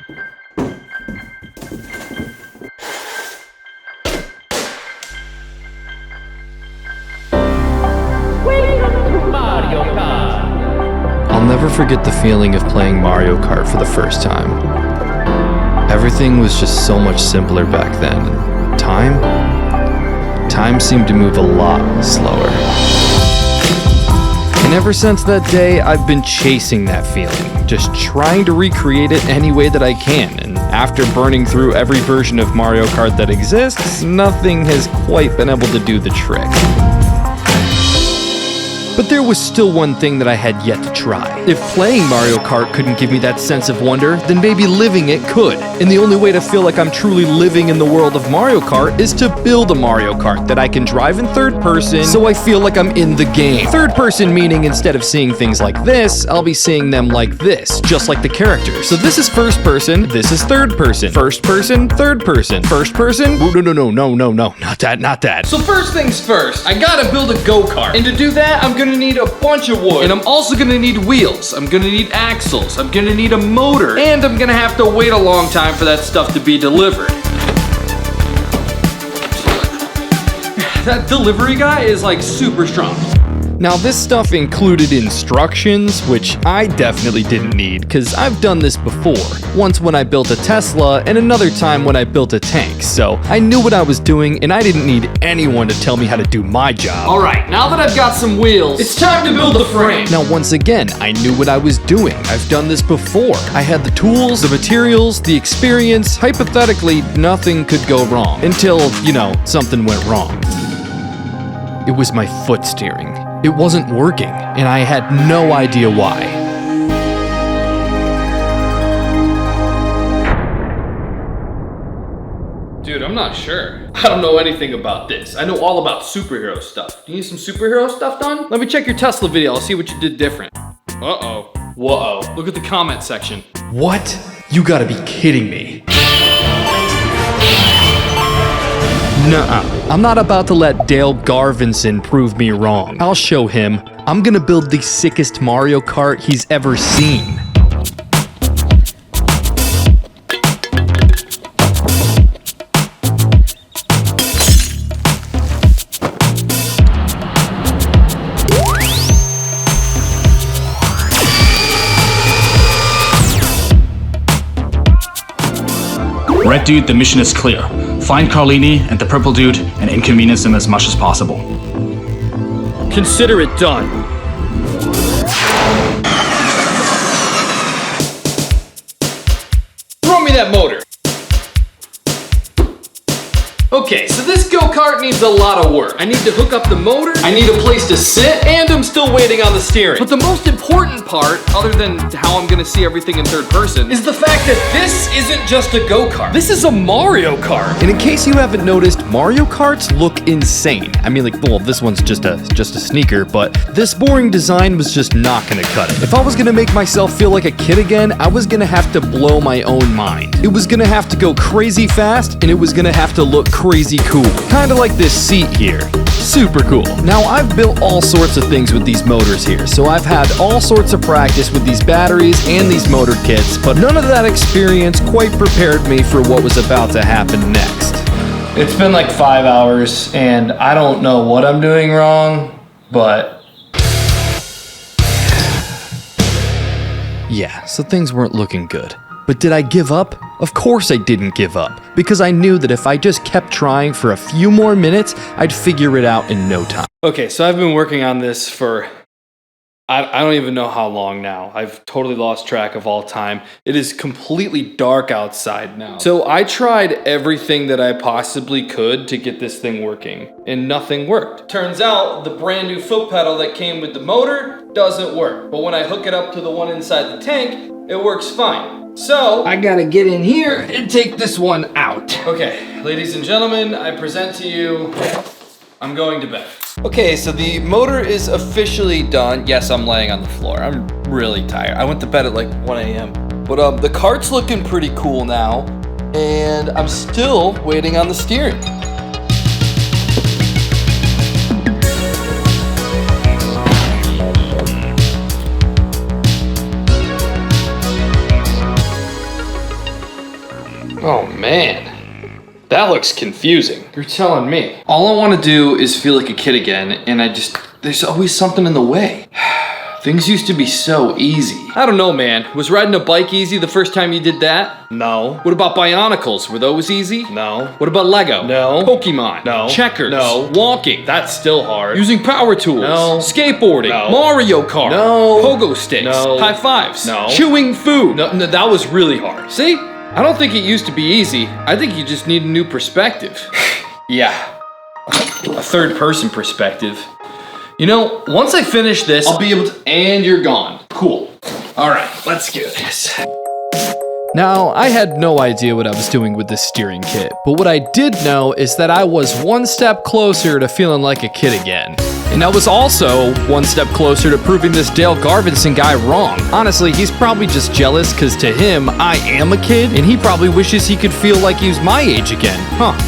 I'll never forget the feeling of playing Mario Kart for the first time. Everything was just so much simpler back then. Time seemed to move a lot slower. And ever since that day, I've been chasing that feeling, just trying to recreate it any way that I can. And after burning through every version of Mario Kart that exists, nothing has quite been able to do the trick. But there was still one thing that I had yet to try. If playing Mario Kart couldn't give me that sense of wonder, then maybe living it could. And the only way to feel like I'm truly living in the world of Mario Kart is to build a Mario Kart that I can drive in third person, so I feel like I'm in the game. Third person meaning instead of seeing things like this, I'll be seeing them like this, just like the characters. So this is first person, this is third person. First person, third person. First person, no, not that. So first things first, I gotta build a go-kart. And to do that, I'm gonna need a bunch of wood. And I'm also gonna need wheels. I'm gonna need axles. I'm gonna need a motor. And I'm gonna have to wait a long time for that stuff to be delivered. That delivery guy is like super strong. Now this stuff included instructions, which I definitely didn't need, because I've done this before. Once when I built a Tesla, and another time when I built a tank, so I knew what I was doing, and I didn't need anyone to tell me how to do my job. Alright, now that I've got some wheels, it's time to build the frame. Now once again, I knew what I was doing. I've done this before. I had the tools, the materials, the experience. Hypothetically, nothing could go wrong. Until, something went wrong. It was my foot steering. It wasn't working, and I had no idea why. Dude, I'm not sure. I don't know anything about this. I know all about superhero stuff. Do you need some superhero stuff done? Let me check your Tesla video. I'll see what you did different. Uh-oh. Whoa. Look at the comment section. What? You gotta be kidding me. Nuh-uh. I'm not about to let Dale Garvinson prove me wrong. I'll show him. I'm gonna build the sickest Mario Kart he's ever seen. Red dude, the mission is clear. Find Carlini and the purple dude and inconvenience them as much as possible. Consider it done. Throw me that motor. Okay, so this go-kart needs a lot of work. I need to hook up the motor, I need a place to sit, and I'm still waiting on the steering. But the most important part, other than how I'm gonna see everything in third person, is the fact that this isn't just a go-kart. This is a Mario Kart. And in case you haven't noticed, Mario Karts look insane. I mean, this one's just a sneaker, but this boring design was just not gonna cut it. If I was gonna make myself feel like a kid again, I was gonna have to blow my own mind. It was gonna have to go crazy fast, and it was gonna have to look crazy cool. Kinda like this seat here. Super cool. Now, I've built all sorts of things with these motors here, so I've had all sorts of practice with these batteries and these motor kits, but none of that experience quite prepared me for what was about to happen next. It's been like 5 hours, and I don't know what I'm doing wrong, but... Yeah, so things weren't looking good. But did I give up? Of course I didn't give up, because I knew that if I just kept trying for a few more minutes, I'd figure it out in no time. Okay, so I've been working on this for... I don't even know how long now. I've totally lost track of all time. It is completely dark outside now. So I tried everything that I possibly could to get this thing working, and nothing worked. Turns out the brand new foot pedal that came with the motor doesn't work. But when I hook it up to the one inside the tank, it works fine. So I gotta get in here and take this one out. Okay, ladies and gentlemen, I present to you, I'm going to bed. Okay, so the motor is officially done. Yes, I'm laying on the floor. I'm really tired. I went to bed at like 1 a.m. But the kart's looking pretty cool now, and I'm still waiting on the steering. Oh man, that looks confusing. You're telling me. All I want to do is feel like a kid again, and there's always something in the way. Things used to be so easy. I don't know, man. Was riding a bike easy the first time you did that? No. What about Bionicles? Were those easy? No. What about Lego? No. Pokemon? No. Checkers? No. Walking? That's still hard. Using power tools? No. Skateboarding? No. Mario Kart? No. Pogo sticks? No. High fives? No. Chewing food? No, that was really hard. See? I don't think it used to be easy. I think you just need a new perspective. Yeah. A third person perspective. You know, once I finish this, I'll be able to, and you're gone. Cool. All right, let's do this. Now, I had no idea what I was doing with this steering kit, but what I did know is that I was one step closer to feeling like a kid again. And I was also one step closer to proving this Dale Garvinson guy wrong. Honestly, he's probably just jealous because to him, I am a kid, and he probably wishes he could feel like he was my age again.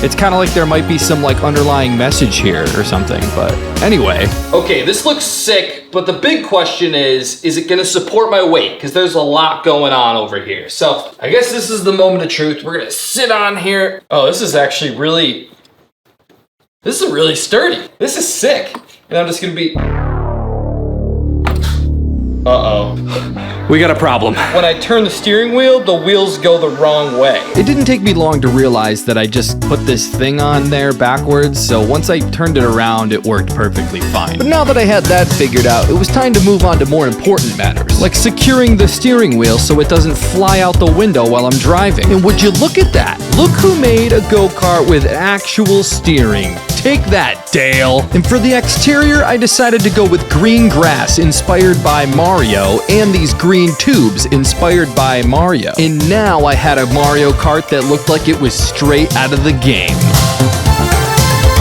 It's kind of like there might be some underlying message here or something, but anyway. Okay, this looks sick, but the big question is it gonna support my weight? Because there's a lot going on over here. So, I guess this is the moment of truth. We're gonna sit on here. Oh, this is actually really sturdy. This is sick. And I'm just gonna be... Uh-oh. We got a problem. When I turn the steering wheel, the wheels go the wrong way. It didn't take me long to realize that I just put this thing on there backwards, so once I turned it around, it worked perfectly fine. But now that I had that figured out, it was time to move on to more important matters, like securing the steering wheel so it doesn't fly out the window while I'm driving. And would you look at that? Look who made a go-kart with actual steering. Take that, Dale. And for the exterior, I decided to go with green grass inspired by Mario and these green tubes inspired by Mario. And now I had a Mario Kart that looked like it was straight out of the game.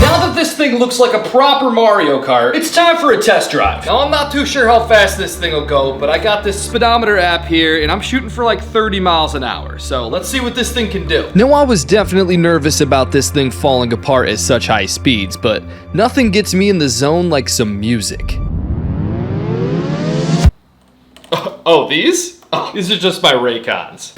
Now that this thing looks like a proper Mario Kart, it's time for a test drive. Now, I'm not too sure how fast this thing will go, but I got this speedometer app here, and I'm shooting for 30 miles an hour. So let's see what this thing can do. Now, I was definitely nervous about this thing falling apart at such high speeds, but nothing gets me in the zone like some music. Oh, these? Oh, these are just my Raycons.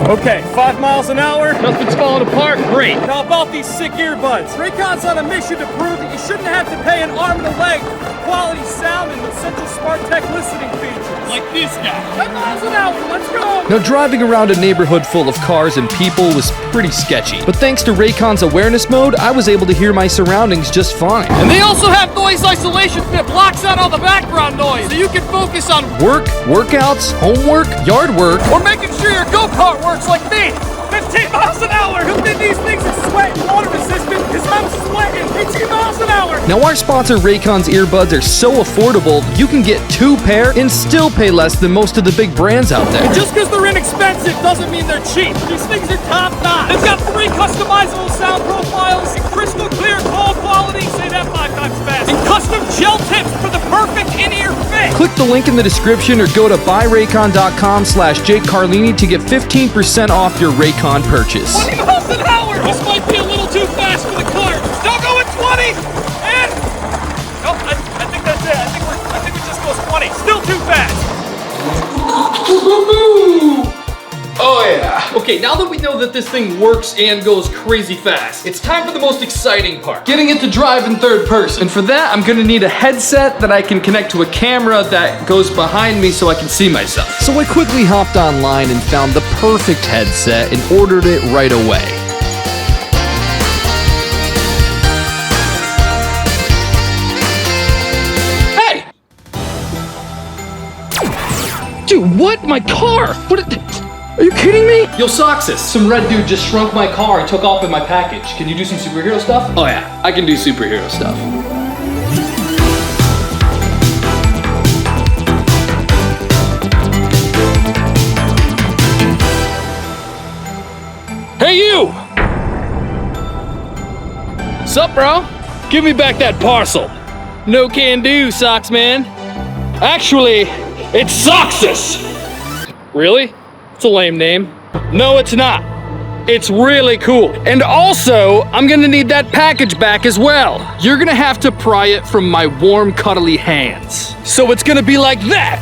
Okay, 5 miles an hour. Nothing's falling apart. Great. Now about these sick earbuds. Raycon's on a mission to prove that you shouldn't have to pay an arm and a leg for quality sound and essential smart tech listening features. Like this guy. 10 miles an hour, let's go! Now, driving around a neighborhood full of cars and people was pretty sketchy, but thanks to Raycon's awareness mode, I was able to hear my surroundings just fine. And they also have noise isolation that blocks out all the background noise, so you can focus on work, workouts, homework, yard work, or making sure your go-kart works like me. 15 miles an hour! Who did these things are sweat and water resistant? Because I'm sweating 18 miles an hour! Now, our sponsor Raycon's earbuds are so affordable, you can get 2 pair and still pay less than most of the big brands out there. And just because they're inexpensive doesn't mean they're cheap. These things are top notch. They've got 3 customizable sound profiles and crystal clear call quality. Say that 5 times fast. And custom gel tips for the perfect in-ear fit. Click the link in the description or go to buyraycon.com/JakeCarlini to get 15% off your Raycon purchase. 20 miles an hour! This might be a little too fast for the car. Still going 20! And... Nope, I think that's it. I think it just goes 20. Still too fast. Oh yeah. Okay, now that we know that this thing works and goes crazy fast, it's time for the most exciting part. Getting it to drive in third person. And for that, I'm gonna need a headset that I can connect to a camera that goes behind me so I can see myself. So I quickly hopped online and found the perfect headset and ordered it right away. Hey! Dude, what? My car? Are you kidding me? Yo, Soxus, some red dude just shrunk my car and took off in my package. Can you do some superhero stuff? Oh yeah, I can do superhero stuff. Hey you! Sup, bro? Give me back that parcel. No can do, Sox man. Actually, it's Soxus! Really? It's a lame name. No, it's not. It's really cool. And also, I'm gonna need that package back as well. You're gonna have to pry it from my warm, cuddly hands. So it's gonna be like that.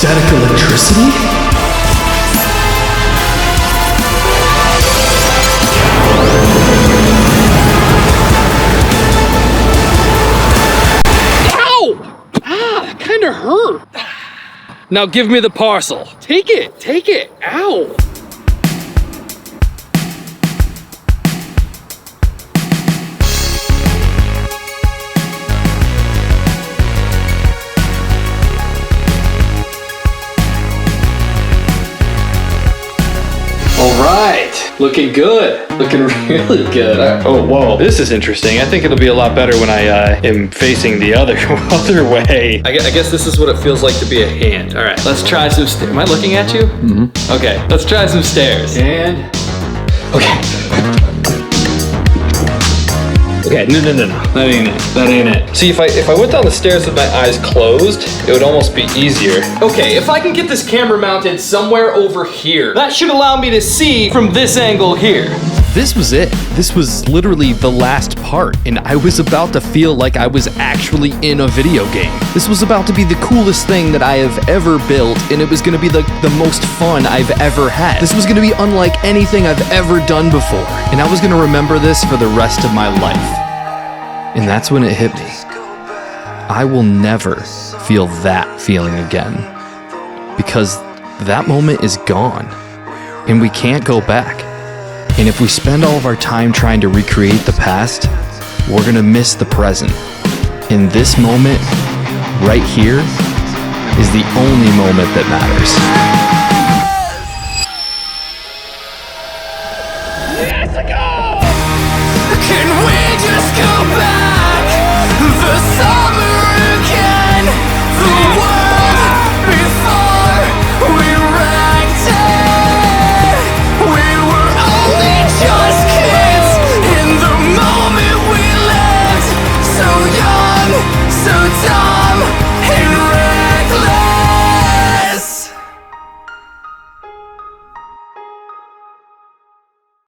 Static electricity? That kind of hurt. Now give me the parcel. Take it. Ow. All right, looking good. Looking really good. Oh, whoa, this is interesting. I think it'll be a lot better when I am facing the other way. I guess this is what it feels like to be a hand. All right, let's try some stairs. Am I looking at you? Mm-hmm. Okay, let's try some stairs. And, okay. Okay, no, that ain't it. See, if I went down the stairs with my eyes closed, it would almost be easier. Okay, if I can get this camera mounted somewhere over here, that should allow me to see from this angle here. This was it. This was literally the last part, and I was about to feel like I was actually in a video game. This was about to be the coolest thing that I have ever built, and it was gonna be the most fun I've ever had. This was gonna be unlike anything I've ever done before, and I was gonna remember this for the rest of my life. And that's when it hit me. I will never feel that feeling again, because that moment is gone, and we can't go back. And if we spend all of our time trying to recreate the past, we're gonna miss the present. And this moment, right here, is the only moment that matters.